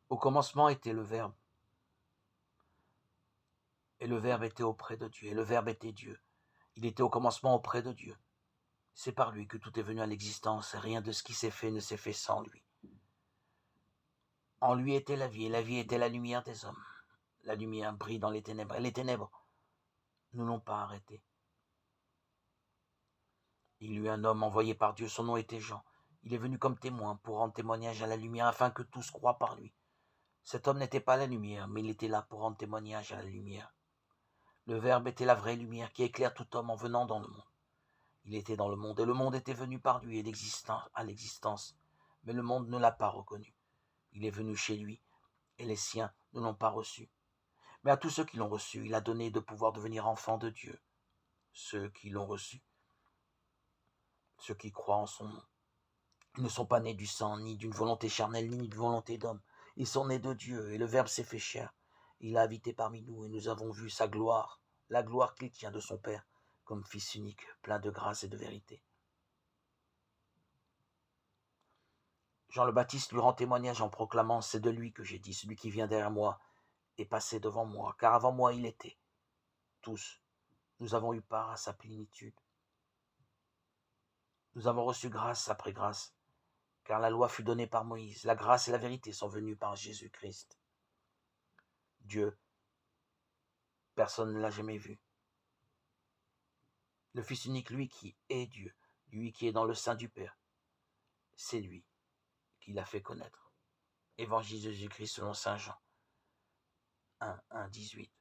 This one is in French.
Au commencement était le Verbe, et le Verbe était auprès de Dieu, et le Verbe était Dieu. Il était au commencement auprès de Dieu. C'est par lui que tout est venu à l'existence, et rien de ce qui s'est fait ne s'est fait sans lui. En lui était la vie, et la vie était la lumière des hommes. La lumière brille dans les ténèbres, et les ténèbres ne l'ont pas arrêté. Il eut un homme envoyé par Dieu, son nom était Jean. Il est venu comme témoin pour rendre témoignage à la lumière, afin que tous croient par lui. Cet homme n'était pas la lumière, mais il était là pour rendre témoignage à la lumière. Le Verbe était la vraie lumière qui éclaire tout homme en venant dans le monde. Il était dans le monde, et le monde était venu par lui et à l'existence, mais le monde ne l'a pas reconnu. Il est venu chez lui, et les siens ne l'ont pas reçu. Mais à tous ceux qui l'ont reçu, il a donné de pouvoir devenir enfants de Dieu. Ceux qui l'ont reçu, ceux qui croient en son nom. Ils ne sont pas nés du sang, ni d'une volonté charnelle, ni d'une volonté d'homme. Ils sont nés de Dieu, et le Verbe s'est fait chair. Il a habité parmi nous, et nous avons vu sa gloire, la gloire qu'il tient de son Père, comme Fils unique, plein de grâce et de vérité. Jean le Baptiste lui rend témoignage en proclamant « C'est de lui que j'ai dit, celui qui vient derrière moi est passé devant moi, car avant moi il était. » Tous, nous avons eu part à sa plénitude. Nous avons reçu grâce après grâce, car la loi fut donnée par Moïse. La grâce et la vérité sont venues par Jésus-Christ. Dieu, personne ne l'a jamais vu. Le Fils unique, lui qui est Dieu, lui qui est dans le sein du Père, c'est lui qui l'a fait connaître. Évangile de Jésus-Christ selon saint Jean 1, 1, 18.